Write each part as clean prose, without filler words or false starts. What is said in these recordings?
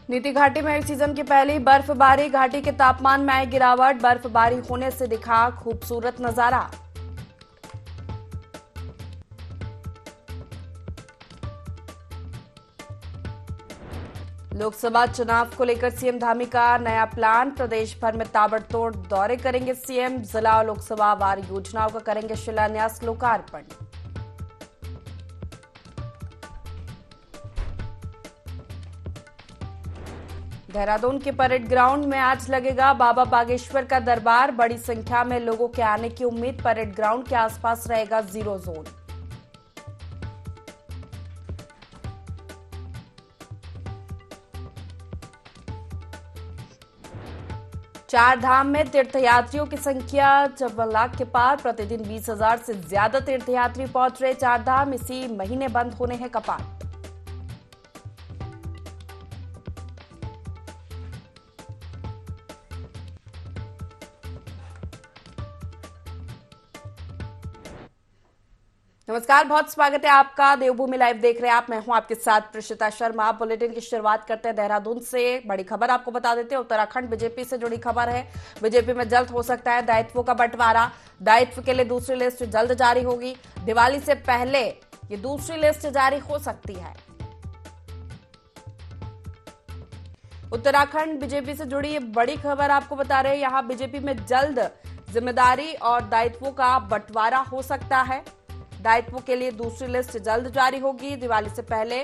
नीति घाटी में इस सीजन की पहली बर्फबारी, घाटी के तापमान में आई गिरावट, बर्फबारी होने से दिखा खूबसूरत नजारा। लोकसभा चुनाव को लेकर सीएम धामी का नया प्लान, प्रदेश भर में ताबड़तोड़ दौरे करेंगे सीएम, जिला और लोकसभा वार योजनाओं का करेंगे शिलान्यास लोकार्पण। देहरादून के परेड ग्राउंड में आज लगेगा बाबा बागेश्वर का दरबार, बड़ी संख्या में लोगों के आने की उम्मीद, परेड ग्राउंड के आसपास रहेगा जीरो जोन। चार धाम में तीर्थयात्रियों की संख्या 54 लाख के पार, प्रतिदिन 20,000 से ज्यादा तीर्थयात्री पहुंच रहे चार धाम, इसी महीने बंद होने हैं कपाट। नमस्कार, बहुत स्वागत है आपका। देवभूमि लाइव देख रहे हैं आप, मैं हूं आपके साथ प्रशिता शर्मा। बुलेटिन की शुरुआत करते हैं देहरादून से। बड़ी खबर आपको बता देते हैं, उत्तराखंड बीजेपी से जुड़ी खबर है। बीजेपी में जल्द हो सकता है दायित्वों का बंटवारा, दायित्व के लिए दूसरी लिस्ट जल्द जारी होगी। दिवाली से पहले ये दूसरी लिस्ट जारी हो सकती है। उत्तराखंड बीजेपी से जुड़ी ये बड़ी खबर आपको बता रहे हैं, यहां बीजेपी में जल्द जिम्मेदारी और दायित्वों का बंटवारा हो सकता है। दायित्वों के लिए दूसरी लिस्ट जल्द जारी होगी, दिवाली से पहले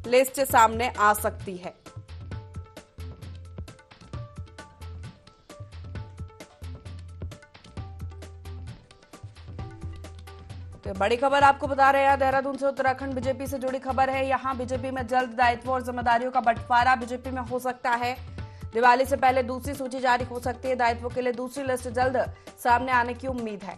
लिस्ट सामने आ सकती है। तो बड़ी खबर आपको बता रहे हैं देहरादून से, उत्तराखंड बीजेपी से जुड़ी खबर है। यहां बीजेपी में जल्द दायित्वों और जिम्मेदारियों का बंटवारा बीजेपी में हो सकता है। दिवाली से पहले दूसरी सूची जारी हो सकती है, दायित्वों के लिए दूसरी लिस्ट जल्द सामने आने की उम्मीद है।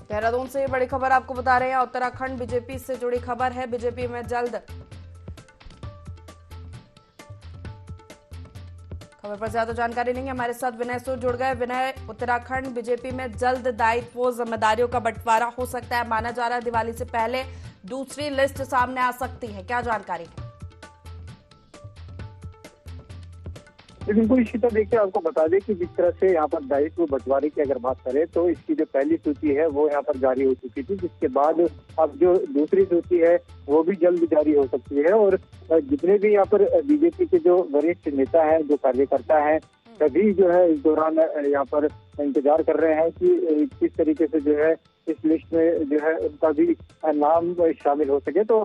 देहरादून से बड़ी खबर आपको बता रहे हैं, उत्तराखंड बीजेपी से जुड़ी खबर है। बीजेपी में जल्द, खबर पर ज्यादा जानकारी नहीं है, हमारे साथ विनय सूद जुड़ गए। विनय, उत्तराखंड बीजेपी में जल्द दायित्व जिम्मेदारियों का बंटवारा हो सकता है, माना जा रहा है दिवाली से पहले दूसरी लिस्ट सामने आ सकती है, क्या जानकारी है? बिल्कुल इशिता, देखिए आपको बता दें कि जिस तरह से यहाँ पर दायित्व बंटवारे की अगर बात करें तो इसकी जो पहली सूची है वो यहाँ पर जारी हो चुकी थी, जिसके बाद अब जो दूसरी सूची है वो भी जल्द जारी हो सकती है। और जितने भी यहाँ पर बीजेपी के जो वरिष्ठ नेता हैं, जो कार्यकर्ता हैं, सभी जो है इस दौरान यहाँ पर इंतजार कर रहे हैं कि किस तरीके से जो है इस लिस्ट में जो है उनका भी नाम शामिल हो सके। तो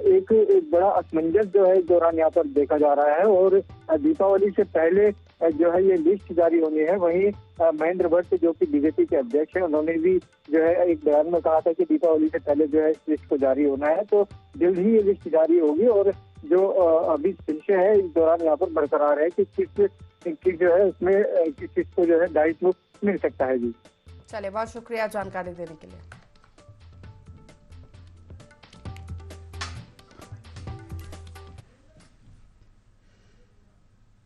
एक बड़ा असमंजस जो है इस दौरान यहाँ पर देखा जा रहा है। और दीपावली से पहले जो है ये लिस्ट जारी होनी है। वहीं महेंद्र भट्ट जो कि बीजेपी के अध्यक्ष हैं, उन्होंने भी जो है एक बयान में कहा था कि दीपावली से पहले जो है इस लिस्ट को जारी होना है। तो जल्द ही ये लिस्ट जारी होगी और जो अभी संशय है इस दौरान यहाँ पर बरकरार है कि किस जो है उसमें किसको जो है दायित्व मिल सकता है। जी चलिए, बहुत शुक्रिया जानकारी देने के लिए।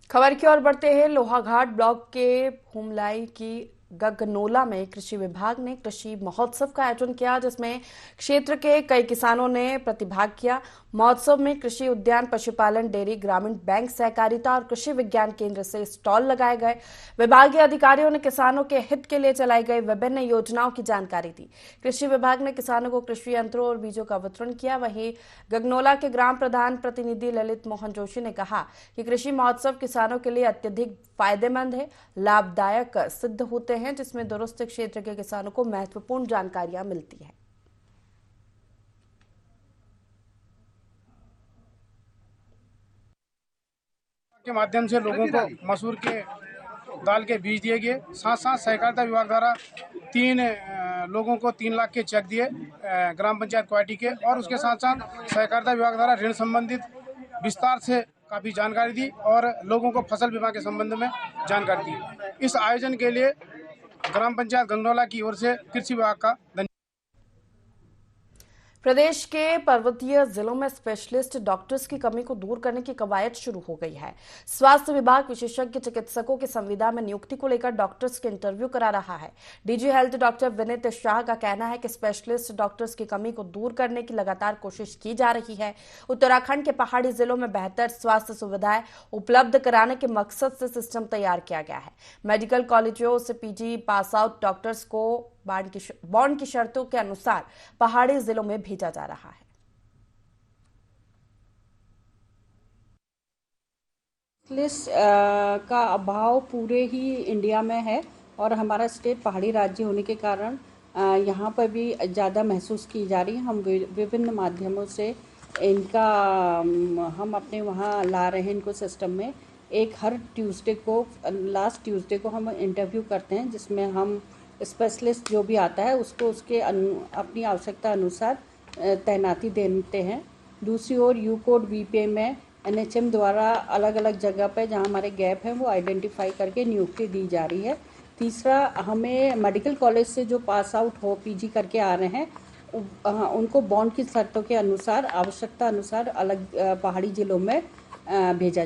खबर की ओर बढ़ते हैं। लोहाघाट ब्लॉक के हुमलाई की गगनोला में कृषि विभाग ने कृषि महोत्सव का आयोजन किया, जिसमें क्षेत्र के कई किसानों ने प्रतिभाग किया। महोत्सव में कृषि उद्यान, पशुपालन, डेयरी, ग्रामीण बैंक, सहकारिता और कृषि विज्ञान केंद्र से स्टॉल लगाए गए। विभागीय अधिकारियों ने किसानों के हित के लिए चलाई गई विभिन्न योजनाओं की जानकारी दी। कृषि विभाग ने किसानों को कृषि यंत्रों और बीजों का वितरण किया। वहीं गगनोला के ग्राम प्रधान प्रतिनिधि ललित मोहन जोशी ने कहा कि कृषि महोत्सव किसानों के लिए अत्यधिक फायदेमंद है, लाभदायक सिद्ध होते हैं, जिसमें दूरस्थ क्षेत्र के किसानों को महत्वपूर्ण जानकारियां मिलती है। के माध्यम से लोगों को मसूर के दाल के बीज दिए गए। साथ साथ सहकारिता विभाग द्वारा 3 लोगों को 3 लाख के चेक दिए ग्राम पंचायत क्वाटी के। और उसके साथ साथ सहकारिता विभाग द्वारा ऋण संबंधित विस्तार से काफ़ी जानकारी दी और लोगों को फसल बीमा के संबंध में जानकारी दी। इस आयोजन के लिए ग्राम पंचायत गंगनौला की ओर से कृषि विभाग का धन्यवाद। प्रदेश के पर्वतीय जिलों में स्पेशलिस्ट डॉक्टर्स की कमी को दूर करने की कवायद शुरू हो गई है। स्वास्थ्य विभाग विशेषज्ञ चिकित्सकों की संविदा में नियुक्ति को लेकर डॉक्टर्स के इंटरव्यू करा रहा है। DG health doctor Vineet Shah का कहना है कि स्पेशलिस्ट डॉक्टर्स की कमी को दूर करने की लगातार कोशिश की जा रही है। उत्तराखंड के पहाड़ी जिलों में बेहतर स्वास्थ्य सुविधाएं उपलब्ध कराने के मकसद से सिस्टम तैयार किया गया है। मेडिकल कॉलेजों से पीजी पास आउट डॉक्टर्स को बॉन्ड की शर्तों के अनुसार पहाड़ी जिलों में भेजा जा रहा है। स्पेशलिस्ट का अभाव पूरे ही इंडिया में है और हमारा स्टेट पहाड़ी राज्य होने के कारण यहाँ पर भी ज़्यादा महसूस की जा रही है। हम विभिन्न माध्यमों से इनका हम अपने वहाँ ला रहे हैं इनको सिस्टम में। एक हर ट्यूसडे को लास्ट ट्यूसडे को हम इंटरव्यू करते हैं जिसमें हम स्पेशलिस्ट जो भी आता है उसको उसके अपनी आवश्यकता अनुसार तैनाती देते हैं। दूसरी ओर यू कोड बीपीए में एनएचएम द्वारा अलग अलग जगह पर जहां हमारे गैप हैं वो आइडेंटिफाई करके नियुक्ति दी जा रही है। तीसरा, हमें मेडिकल कॉलेज से जो पास आउट हो पीजी करके आ रहे हैं उनको बॉन्ड की शर्तों के अनुसार आवश्यकता अनुसार अलग पहाड़ी जिलों में भेजा।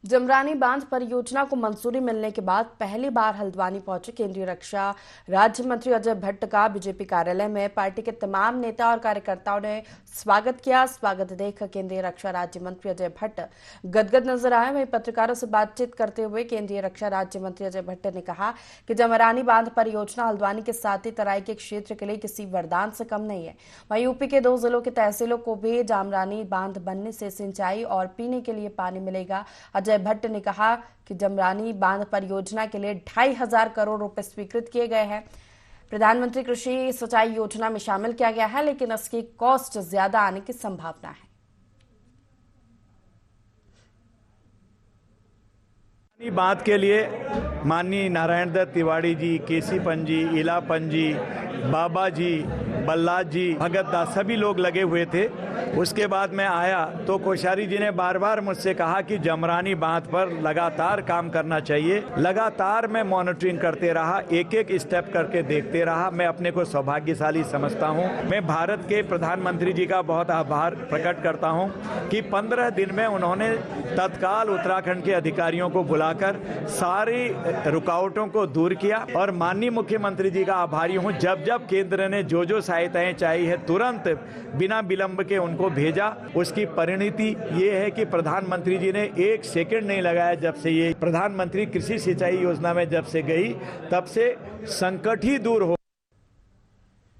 जमरानी बांध परियोजना को मंजूरी मिलने के बाद पहली बार हल्द्वानी पहुंचे केंद्रीय रक्षा राज्य मंत्री अजय भट्ट का बीजेपी कार्यालय में पार्टी के तमाम नेता और कार्यकर्ताओं ने स्वागत किया। स्वागत देख केंद्रीय रक्षा राज्य मंत्री अजय भट्ट गदगद नजर आए। वहीं पत्रकारों से बातचीत करते हुए केंद्रीय रक्षा राज्य मंत्री अजय भट्ट ने कहा कि जमरानी बांध परियोजना हल्द्वानी के साथ ही तराई के क्षेत्र के लिए किसी वरदान से कम नहीं है। वहीं यूपी के 2 जिलों की तहसीलों को भी जमरानी बांध बनने से सिंचाई और पीने के लिए पानी मिलेगा। अजय भट्ट ने कहा कि जमरानी बांध परियोजना के लिए 2,500 करोड़ रुपए स्वीकृत किए गए हैं। प्रधानमंत्री कृषि सिंचाई योजना में शामिल किया गया है, लेकिन इसकी कॉस्ट ज्यादा आने की संभावना है। बात के लिए माननीय नारायण दत्त तिवारी जी, केसी पंजी, इलापन जी, बाबा जी, बल्लाद जी, भगत दास सभी लोग लगे हुए थे। उसके बाद मैं आया तो कोश्यारी जी ने बार बार मुझसे कहा कि जमरानी बांध पर लगातार काम करना चाहिए। लगातार मैं मॉनिटरिंग करते रहा, एक एक स्टेप करके देखते रहा। मैं अपने को सौभाग्यशाली समझता हूं। मैं भारत के प्रधानमंत्री जी का बहुत आभार प्रकट करता हूं कि 15 दिन में उन्होंने तत्काल उत्तराखंड के अधिकारियों को बुलाकर सारी रुकावटों को दूर किया। और माननीय मुख्यमंत्री जी का आभारी हूं, जब जब केंद्र ने जो जो सहायताएं चाहिए है तुरंत बिना विलंब के उनको भेजा। उसकी परिणति ये है कि प्रधानमंत्री जी ने 1 सेकंड नहीं लगाया। जब से ये प्रधानमंत्री कृषि सिंचाई योजना में जब से गई तब से संकट ही दूर हो।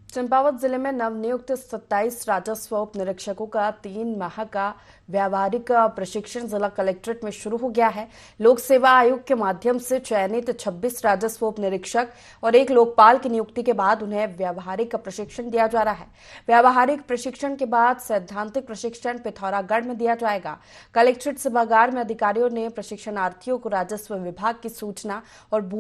चंपावत जिले में नवनियुक्त 27 राजस्व उप निरीक्षकों का 3 माह का व्यावहारिक प्रशिक्षण जिला कलेक्ट्रेट में शुरू हो गया है। लोक सेवा आयोग के माध्यम से चयनित 26 राजस्व उप निरीक्षक और 1 लोकपाल की नियुक्ति के बाद उन्हें व्यावहारिक प्रशिक्षण दिया जा रहा है। व्यावहारिक प्रशिक्षण के बाद सैद्धांतिक प्रशिक्षण पिथौरागढ़ में दिया जाएगा। कलेक्ट्रेट सभागार में अधिकारियों ने प्रशिक्षणार्थियों को राजस्व विभाग की सूचना और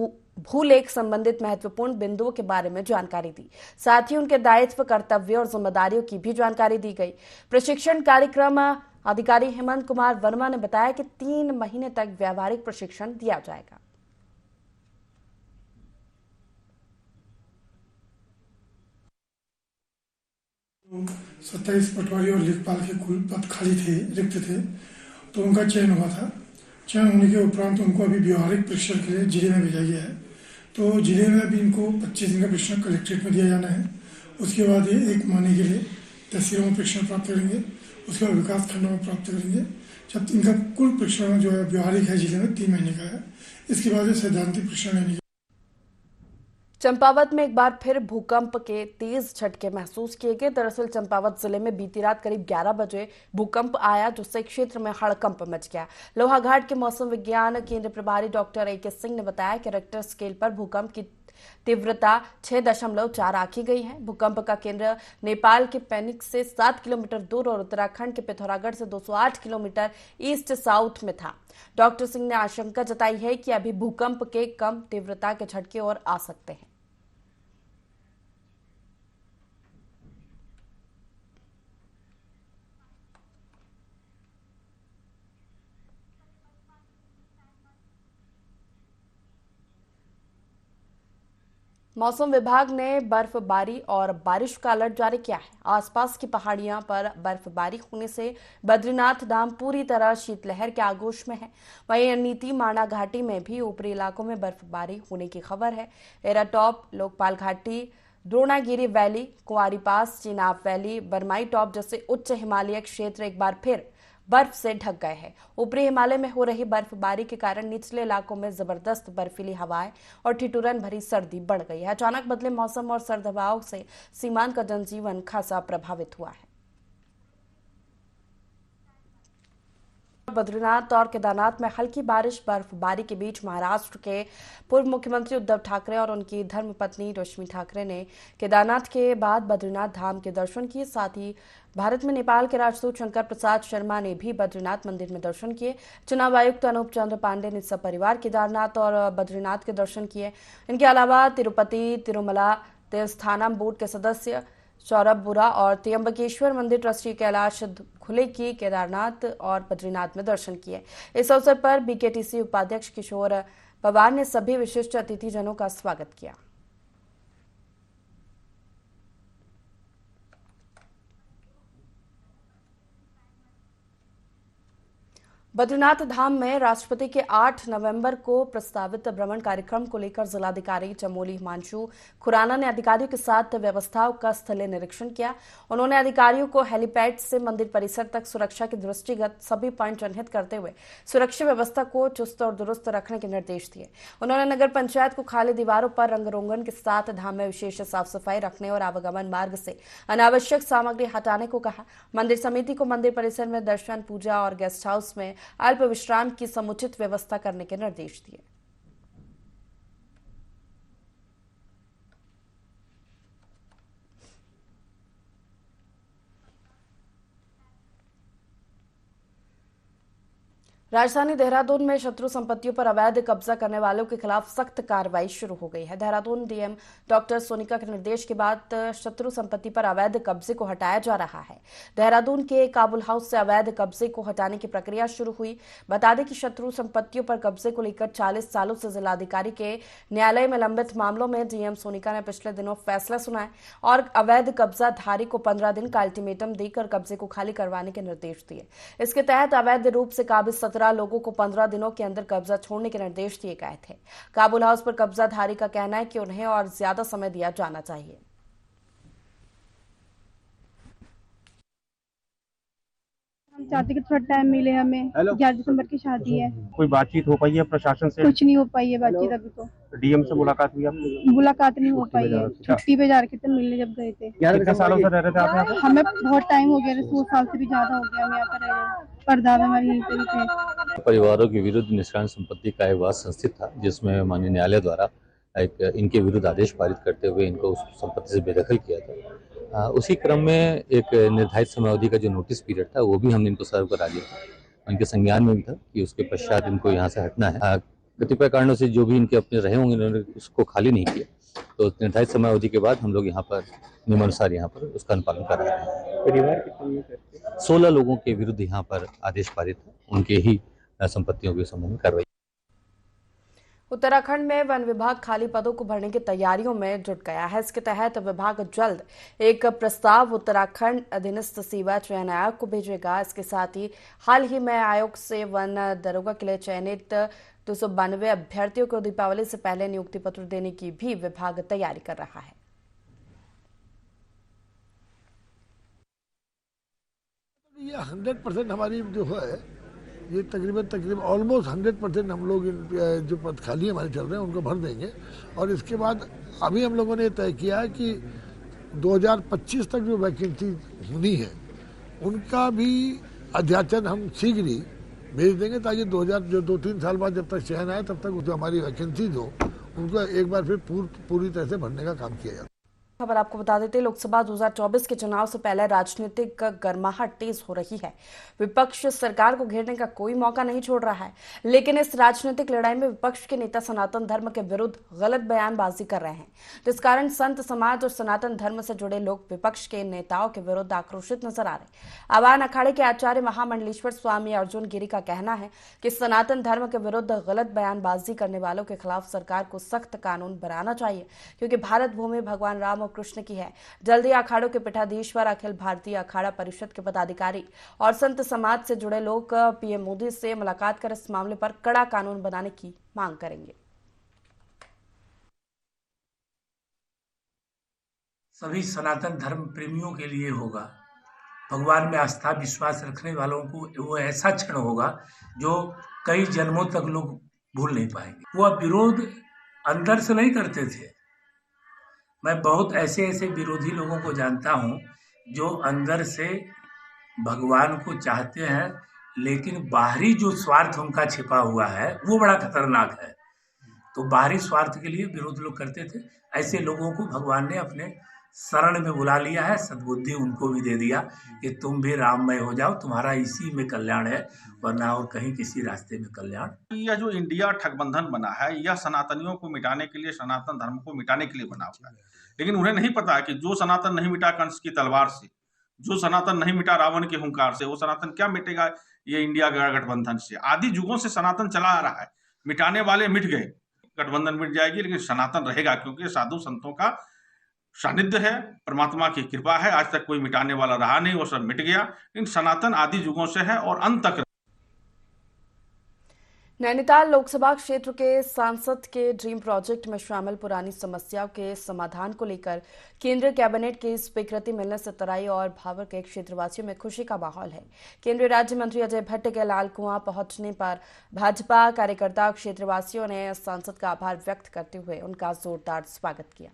भूलेख संबंधित महत्वपूर्ण बिंदुओं के बारे में जानकारी दी। साथ ही उनके दायित्व, कर्तव्य और जिम्मेदारियों की भी जानकारी दी गई। प्रशिक्षण कार्यक्रम अधिकारी हेमंत कुमार वर्मा ने बताया कि 3 महीने तक व्यावहारिक प्रशिक्षण दिया जाएगा। तो 27 पटवारी और लेखपाल के कुल पद खाली थे, रिक्त थे, तो उनका चयन हुआ था। चयन होने के उपरांत उनको अभी व्यवहारिक प्रशिक्षण के लिए जिले में भेजा गया है। तो जिले में अभी इनको 25 दिन का प्रशिक्षण कलेक्ट्रेट में दिया जाना है। उसके बाद ये 1 महीने के लिए तहसीलों में प्रशिक्षण प्राप्त करेंगे। उसके बाद विकास खंडों में प्राप्त करेंगे। जब इनका कुल प्रशिक्षण जो है व्यवहारिक है जिले में 3 महीने का है। इसके बाद ये सैद्धांतिक प्रशिक्षण लेने। चंपावत में एक बार फिर भूकंप के तेज झटके महसूस किए गए। दरअसल चंपावत जिले में बीती रात करीब 11 बजे भूकंप आया, जिससे क्षेत्र में हड़कंप मच गया। लोहाघाट के मौसम विज्ञान केंद्र प्रभारी डॉक्टर ए के सिंह ने बताया कि रेक्टर स्केल पर भूकंप की तीव्रता 6.4 आंकी गई है। भूकंप का केंद्र नेपाल के पैनिक से 7 किलोमीटर दूर और उत्तराखंड के पिथौरागढ़ से 208 किलोमीटर ईस्ट साउथ में था। डॉक्टर सिंह ने आशंका जताई है कि अभी भूकंप के कम तीव्रता के झटके और आ सकते हैं। मौसम विभाग ने बर्फबारी और बारिश का अलर्ट जारी किया है। आसपास की पहाड़ियां पर बर्फबारी होने से बद्रीनाथ धाम पूरी तरह शीतलहर के आगोश में है। वहीं नीति माणा घाटी में भी ऊपरी इलाकों में बर्फबारी होने की खबर है। एराटॉप, लोकपाल घाटी, द्रोणागिरी वैली, कुंवारी पास, चिनाब वैली, बरमाई टॉप जैसे उच्च हिमालयी क्षेत्र एक बार फिर बर्फ से ढक गए हैं। ऊपरी हिमालय में हो रही बर्फबारी के कारण निचले इलाकों में जबरदस्त बर्फीली हवाएं और ठिठुरन भरी सर्दी बढ़ गई है। अचानक बदले मौसम और सर्द हवाओं से सीमांत का जनजीवन खासा प्रभावित हुआ है। बद्रीनाथ और केदारनाथ में हल्की बारिश बर्फबारी के बीच महाराष्ट्र के पूर्व मुख्यमंत्री उद्धव ठाकरे और उनकी धर्मपत्नी रश्मि ठाकरे ने केदारनाथ के बाद बद्रीनाथ धाम के दर्शन किए। साथ ही भारत में नेपाल के राजदूत शंकर प्रसाद शर्मा ने भी बद्रीनाथ मंदिर में दर्शन किए। चुनाव आयुक्त अनूप चंद्र पांडे ने सपरिवार केदारनाथ और बद्रीनाथ के दर्शन किए। इनके अलावा तिरुपति तिरुमला देवस्थानम बोर्ड के सदस्य सौरभ बुरा और त्र्यंबकेश्वर मंदिर ट्रस्टी कैलाश खुले की केदारनाथ और बद्रीनाथ में दर्शन किए। इस अवसर पर बीकेटीसी उपाध्यक्ष किशोर पवार ने सभी विशिष्ट अतिथिजनों का स्वागत किया। बद्रीनाथ धाम में राष्ट्रपति के 8 नवंबर को प्रस्तावित भ्रमण कार्यक्रम को लेकर जिलाधिकारी चमोली हिमांशु खुराना ने अधिकारियों के साथ व्यवस्थाओं का स्थलीय निरीक्षण किया। उन्होंने अधिकारियों को हेलीपैड से मंदिर परिसर तक सुरक्षा के दृष्टिगत सभी पॉइंट चिन्हित करते हुए सुरक्षा व्यवस्था को चुस्त और दुरुस्त रखने के निर्देश दिए। उन्होंने नगर पंचायत को खाली दीवारों पर रंग रोगन के साथ धाम में विशेष साफ सफाई रखने और आवागमन मार्ग से अनावश्यक सामग्री हटाने को कहा। मंदिर समिति को मंदिर परिसर में दर्शन, पूजा और गेस्ट हाउस में अल्प विश्राम की समुचित व्यवस्था करने के निर्देश दिए। राजधानी देहरादून में शत्रु संपत्तियों पर अवैध कब्जा करने वालों के खिलाफ सख्त कार्रवाई शुरू हो गई है। देहरादून डीएम डॉक्टर सोनिका के निर्देश के बाद शत्रु संपत्ति पर अवैध कब्जे को हटाया जा रहा है। देहरादून के काबुल हाउस से अवैध कब्जे को हटाने की प्रक्रिया शुरू हुई। बता दें कि शत्रु संपत्तियों पर कब्जे को लेकर 40 सालों से जिलाधिकारी के न्यायालय में लंबित मामलों में डीएम सोनिका ने पिछले दिनों फैसला सुनाया और अवैध कब्जाधारी को 15 दिन का अल्टीमेटम देकर कब्जे को खाली करवाने के निर्देश दिए। इसके तहत अवैध रूप से काबिज 17 लोगों को 15 दिनों के अंदर कब्जा छोड़ने के निर्देश दिए गए थे। काबुल हाउस पर कब्जाधारी का कहना है कि उन्हें और ज्यादा समय दिया जाना चाहिए। हम चाहते कि थोड़ा टाइम मिले हमें। 11 दिसंबर की शादी है। कोई बातचीत हो पाई है प्रशासन से? कुछ नहीं हो पाई है बातचीत अभी तो। डीएम से मुलाकात हुई आपकी? मुलाकात नहीं हो पाई है। छुट्टी पे जा रहे थे मिलने जब गए थे। कितने सालों से रह रहे थे आप यहाँ पे? हमें बहुत टाइम हो गया, 100 साल से भी ज्यादा हो गया हम यहाँ पर रह रहे। परदादा हमारे यहीं पे भी थे। परिवारों के विरुद्ध निष्काम संपत्ति का एक वाद संस्थित था, जिसमें माननीय न्यायालय द्वारा एक इनके विरुद्ध आदेश पारित करते हुए इनको उस संपत्ति से बेदखल किया था। उसी क्रम में एक निर्धारित समयावधि का जो नोटिस पीरियड था वो भी हमने इनको सर्व करा दिया था। उनके संज्ञान में भी था कि उसके पश्चात इनको यहाँ से हटना है। कतिपय कारणों से जो भी इनके अपने रहे होंगे उन्होंने उसको खाली नहीं किया, तो निर्धारित समयावधि के बाद हम लोग यहाँ पर नियमानुसार यहाँ पर उसका अनुपालन कर रहे हैं। परिवार के 16 लोगों के विरुद्ध यहाँ पर आदेश पारित है, उनके ही संपत्तियों के संबंध में कार्रवाई। उत्तराखंड में वन विभाग खाली पदों को भरने की तैयारियों में जुट गया है। इसके तहत विभाग जल्द एक प्रस्ताव उत्तराखंड अधीनस्थ सेवा चयन आयोग को भेजेगा। इसके साथ ही हाल ही में आयोग से वन दरोगा के लिए चयनित 292 अभ्यर्थियों को दीपावली से पहले नियुक्ति पत्र देने की भी विभाग तैयारी कर रहा है। ये 100% हमारी जो है ये तकरीबन ऑलमोस्ट 100% हम लोग जो पद खाली हमारे चल रहे हैं उनको भर देंगे। और इसके बाद अभी हम लोगों ने तय किया है कि 2025 तक जो वैकेंसी होनी है उनका भी अध्याचन हम शीघ्र ही भेज देंगे, ताकि 2-3 साल बाद जब तक चयन आए तब तक जो हमारी वैकेंसीज हो उनको एक बार फिर पूरी तरह से भरने का काम किया जाए। खबर आपको बता देते हैं, लोकसभा 2024 के चुनाव से पहले राजनीतिक गर्माहट तेज हो रही है। विपक्ष सरकार को घेरने का कोई मौका नहीं छोड़ रहा है, लेकिन इस राजनीतिक लड़ाई में विपक्ष के नेता सनातन धर्म के विरुद्ध गलत बयानबाजी कर रहे हैं, जिस कारण संत समाज और सनातन धर्म से जुड़े लोग विपक्ष के नेताओं के विरुद्ध आक्रोशित नजर आ रहे। आवाहन अखाड़े के आचार्य महामंडलेश्वर स्वामी अर्जुन गिरी का कहना है कि सनातन धर्म के विरुद्ध गलत बयानबाजी करने वालों के खिलाफ सरकार को सख्त कानून बनाना चाहिए, क्योंकि भारत भूमि भगवान राम और कृष्ण की है। जल्दी अखाड़ों के पीठाधीश्वर, अखिल भारतीय अखाड़ा परिषद के पदाधिकारी और संत समाज से जुड़े लोग पीएम मोदी से मुलाकात कर इस मामले पर कड़ा कानून बनाने की मांग करेंगे। सभी सनातन धर्म प्रेमियों के लिए होगा। भगवान में आस्था विश्वास रखने वालों को वो ऐसा क्षण होगा जो कई जन्मों तक लोग भूल नहीं पाएंगे। वो विरोध अंदर से नहीं करते थे। मैं बहुत ऐसे विरोधी लोगों को जानता हूं जो अंदर से भगवान को चाहते हैं, लेकिन बाहरी जो स्वार्थ उनका छिपा हुआ है वो बड़ा खतरनाक है। तो बाहरी स्वार्थ के लिए विरोध लोग करते थे। ऐसे लोगों को भगवान ने अपने शरण में बुला लिया है, सद्बुद्धि उनको भी दे दिया कि तुम भी राममय हो जाओ, तुम्हारा इसी में कल्याण है, वरना और कहीं किसी रास्ते में कल्याण। यह जो इंडिया ठगबंधन बना है, यह सनातनियों को मिटाने के लिए, सनातन धर्म को मिटाने के लिए बना हुआ है। लेकिन उन्हें नहीं पता कि जो सनातन नहीं मिटा कंस की तलवार से, जो सनातन नहीं मिटा रावण के हुंकार से, वो सनातन क्या मिटेगा ये इंडिया गठबंधन से। आदि युगों से सनातन चला आ रहा है, मिटाने वाले मिट गए, गठबंधन मिट जाएगी, लेकिन सनातन रहेगा, क्योंकि साधु संतों का सानिध्य है, परमात्मा की कृपा है। आज तक कोई मिटाने वाला रहा नहीं, वो सब मिट गया। इन सनातन आदि युगों से है और अंत तक। नैनीताल लोकसभा क्षेत्र के सांसद के ड्रीम प्रोजेक्ट में शामिल पुरानी समस्याओं के समाधान को लेकर केंद्रीय कैबिनेट की स्वीकृति मिलने से तराई और भावर के क्षेत्रवासियों में खुशी का माहौल है। केंद्रीय राज्य मंत्री अजय भट्ट के लाल कुआं पहुंचने पर भाजपा कार्यकर्ता क्षेत्रवासियों ने सांसद का आभार व्यक्त करते हुए उनका जोरदार स्वागत किया।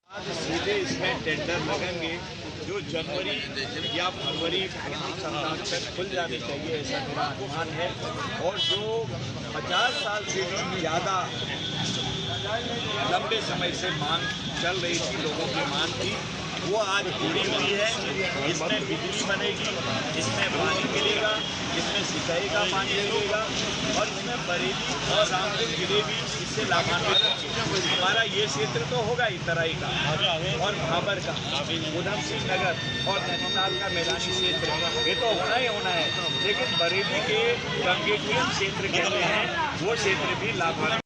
सीधे इसमें टेंडर लगेंगे जो जनवरी या फरवरी तक खुल जाने चाहिए, ऐसा मेरा अनुमान है। और जो 50 साल से भी ज़्यादा लंबे समय से मांग चल रही थी, लोगों की मांग थी, वो आज पूरी हुई है। इसमें बिजली बनेगी, इसमें पानी मिलेगा, इसमें सिंचाई का पानी मिलेगा और इसमें बरेली और रामपुर जिले भी इससे लाभान्वित होंगे। हमारा ये क्षेत्र तो होगा ही तराई का और भाबर का, उधम सिंह नगर और नैनीताल का मैदानी क्षेत्र, ये तो होना ही होना है। लेकिन बरेली के गंगेटियन क्षेत्र कहते हैं, वो क्षेत्र भी लाभान्वित।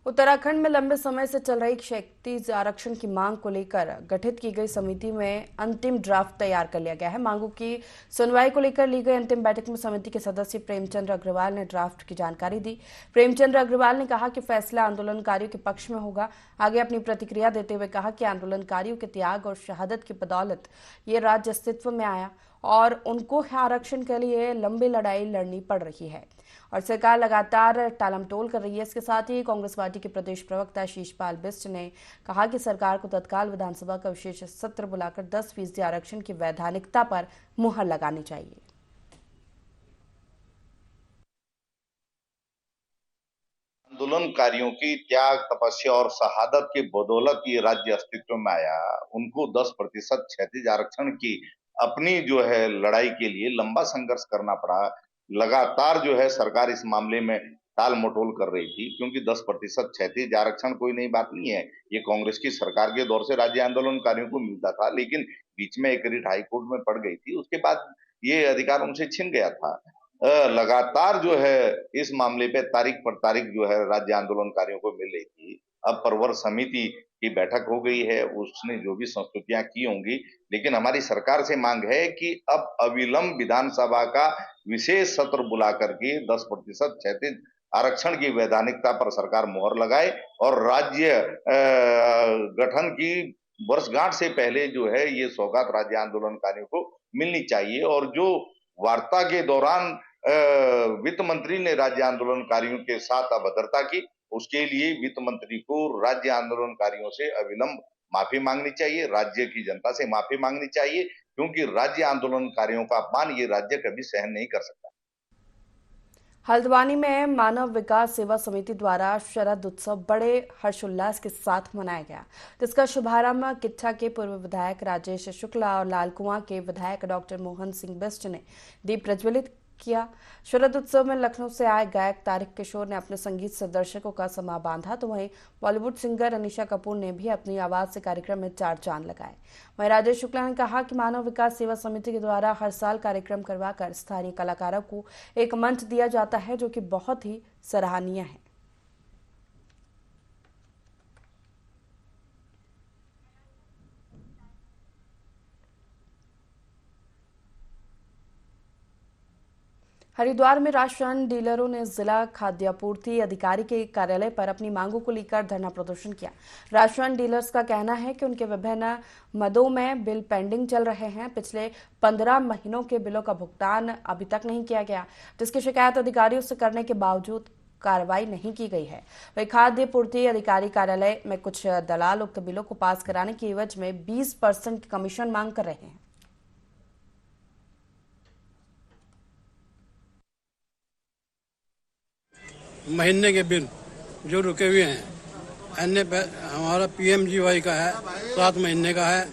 उत्तराखंड में लंबे समय से चल रही क्षैतिज आरक्षण की मांग को लेकर गठित की गई समिति में अंतिम ड्राफ्ट तैयार कर लिया गया है। मांगों की सुनवाई को लेकर ली गई अंतिम बैठक में समिति के सदस्य प्रेमचंद्र अग्रवाल ने ड्राफ्ट की जानकारी दी। प्रेमचंद्र अग्रवाल ने कहा कि फैसला आंदोलनकारियों के पक्ष में होगा। आगे अपनी प्रतिक्रिया देते हुए कहा कि आंदोलनकारियों के त्याग और शहादत की बदौलत ये राज्य अस्तित्व में आया और उनको आरक्षण के लिए लंबी लड़ाई लड़नी पड़ रही है और सरकार लगातार टालमटोल कर रही है। इसके साथ ही कांग्रेस पार्टी के प्रदेश प्रवक्ता शीशपाल बिष्ट ने कहा कि सरकार को तत्काल विधानसभा का विशेष सत्र बुलाकर 10% आरक्षण की वैधानिकता पर मुहर लगानी चाहिए। आंदोलनकारियों की त्याग, तपस्या और शहादत की बदौलत ये राज्य अस्तित्व में आया। उनको 10% क्षैतिज आरक्षण की अपनी जो है लड़ाई के लिए लंबा संघर्ष करना पड़ा। लगातार जो है सरकार इस मामले में टाल मटोल कर रही थी, क्योंकि 10% क्षैतिज आरक्षण कोई नई बात नहीं है। ये कांग्रेस की सरकार के दौर से राज्य आंदोलनकारियों को मिलता था, लेकिन बीच में एक रिट हाईकोर्ट में पड़ गई थी, उसके बाद ये अधिकार उनसे छिन गया था। लगातार जो है इस मामले पे तारीख पर तारीख जो है राज्य आंदोलनकारियों को मिल रही थी। अब प्रवर समिति की बैठक हो गई है, उसने जो भी संस्तुतियां की होंगी, लेकिन हमारी सरकार से मांग है कि अब अविलंब विधानसभा का विशेष सत्र बुला करके 10% क्षैतिज आरक्षण की वैधानिकता पर सरकार मुहर लगाए और राज्य गठन की वर्षगांठ से पहले जो है ये सौगात राज्य आंदोलनकारियों को मिलनी चाहिए। और जो वार्ता के दौरान वित्त मंत्री ने राज्य आंदोलनकारियों के साथ अभद्रता की, उसके लिए वित्त मंत्री को राज्य आंदोलनकारियों से अविलंब माफी मांगनी चाहिए, राज्य की जनता से माफी मांगनी चाहिए, क्योंकि राज्य आंदोलनकारियों का अपमान ये राज्य कभी सहन नहीं कर सकता। हल्द्वानी में मानव विकास सेवा समिति द्वारा शरद उत्सव बड़े हर्षोल्लास के साथ मनाया गया, जिसका शुभारंभ किट्ठा के पूर्व विधायक राजेश शुक्ला और लालकुआं के विधायक डॉक्टर मोहन सिंह बिष्ट ने दीप प्रज्वलित किया। शरद उत्सव में लखनऊ से आए गायक तारिक किशोर ने अपने संगीत से दर्शकों का समा बांधा, तो वहीं बॉलीवुड सिंगर अनीशा कपूर ने भी अपनी आवाज से कार्यक्रम में चार चांद लगाए। वहीं राजेश शुक्ला ने कहा कि मानव विकास सेवा समिति के द्वारा हर साल कार्यक्रम करवाकर स्थानीय कलाकारों को एक मंच दिया जाता है, जो कि बहुत ही सराहनीय है। हरिद्वार में राशन डीलरों ने जिला खाद्य आपूर्ति अधिकारी के कार्यालय पर अपनी मांगों को लेकर धरना प्रदर्शन किया। राशन डीलर्स का कहना है कि उनके विभिन्न मदों में बिल पेंडिंग चल रहे हैं। पिछले 15 महीनों के बिलों का भुगतान अभी तक नहीं किया गया, जिसकी शिकायत अधिकारियों से करने के बावजूद कार्रवाई नहीं की गई है। वही खाद्य पूर्ति अधिकारी कार्यालय में कुछ दलाल उक्त बिलों को पास कराने की एवज में 20% कमीशन मांग कर रहे हैं। महीने के बिल जो रुके हुए हैं, हमारा PMGY का है 7 महीने का है,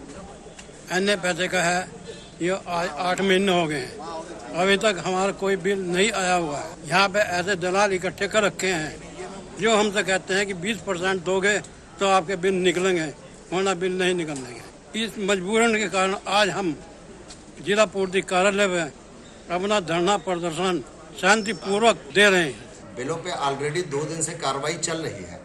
अन्य पैसे का है ये 8 महीने हो गए हैं, अभी तक हमारा कोई बिल नहीं आया हुआ है। यहाँ पे ऐसे दलाल इकट्ठे कर रखे हैं जो हमसे कहते हैं कि 20% दोगे तो आपके बिल निकलेंगे, वरना बिल नहीं निकलेंगे। इस मजबूरन के कारण आज हम जिला पूर्ति कार्यालय में अपना धरना प्रदर्शन शांतिपूर्वक दे रहे हैं। बिलों पे ऑलरेडी 2 दिन से कार्रवाई चल रही है,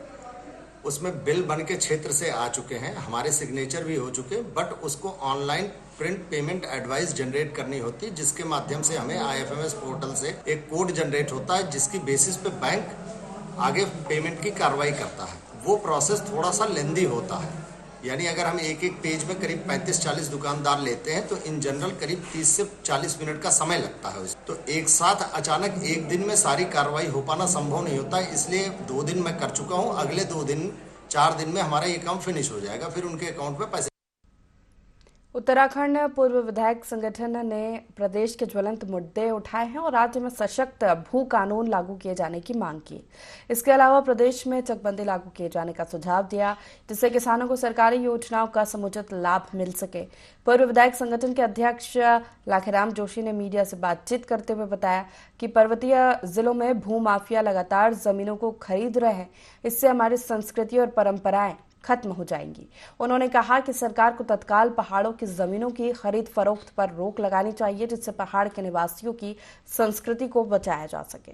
उसमें बिल बन के क्षेत्र से आ चुके हैं, हमारे सिग्नेचर भी हो चुके, बट उसको online print payment advice generate करनी होती है, जिसके माध्यम से हमें IFMS पोर्टल से एक कोड जनरेट होता है, जिसकी बेसिस पे बैंक आगे पेमेंट की कार्रवाई करता है। वो प्रोसेस थोड़ा सा लेंदी होता है, यानी अगर हम एक पेज में करीब 35-40 दुकानदार लेते हैं तो इन जनरल करीब 30 से 40 मिनट का समय लगता है। तो एक साथ अचानक एक दिन में सारी कार्रवाई हो पाना संभव नहीं होता है, इसलिए 2 दिन मैं कर चुका हूं, अगले 2 दिन 4 दिन में हमारा ये काम फिनिश हो जाएगा, फिर उनके अकाउंट में पैसे। उत्तराखंड पूर्व विधायक संगठन ने प्रदेश के ज्वलंत मुद्दे उठाए हैं और राज्य में सशक्त भू कानून लागू किए जाने की मांग की। इसके अलावा प्रदेश में चकबंदी लागू किए जाने का सुझाव दिया, जिससे किसानों को सरकारी योजनाओं का समुचित लाभ मिल सके। पूर्व विधायक संगठन के अध्यक्ष लाखेराम जोशी ने मीडिया से बातचीत करते हुए बताया कि पर्वतीय जिलों में भू माफिया लगातार जमीनों को खरीद रहे हैं, इससे हमारी संस्कृति और परंपराएं खत्म हो जाएंगी। उन्होंने कहा कि सरकार को तत्काल पहाड़ों की जमीनों की खरीद फरोख्त पर रोक लगानी चाहिए, जिससे पहाड़ के निवासियों की संस्कृति को बचाया जा सके।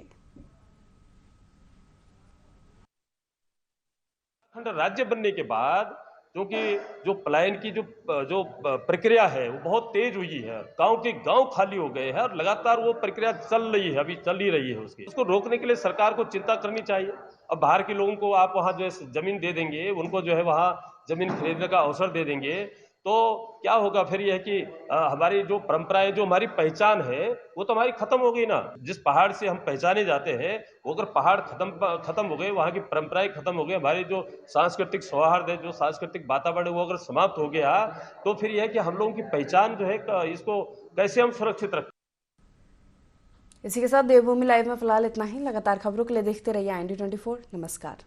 राज्य बनने के बाद क्योंकि जो पलायन की जो प्रक्रिया है वो बहुत तेज हुई है, गांव के गांव खाली हो गए हैं और लगातार वो प्रक्रिया चल रही है, अभी चल ही रही है। उसको रोकने के लिए सरकार को चिंता करनी चाहिए। अब बाहर के लोगों को आप वहाँ जो है जमीन दे देंगे, उनको जो है वहाँ जमीन खरीदने का अवसर दे देंगे, तो क्या होगा फिर यह कि हमारी जो परंपराएं, जो हमारी पहचान है वो तो हमारी खत्म हो गई ना। जिस पहाड़ से हम पहचाने जाते हैं वो अगर पहाड़ खत्म हो गए, वहाँ की परंपराएं खत्म हो गई, हमारी जो सांस्कृतिक सौहार्द है, जो सांस्कृतिक वातावरण है वो अगर समाप्त हो गया, तो फिर यह कि हम लोगों की पहचान जो है इसको कैसे हम सुरक्षित रखें। इसी के साथ देवभूमि लाइव में फिलहाल इतना ही। लगातार खबरों के लिए देखते रहिए IND24। नमस्कार।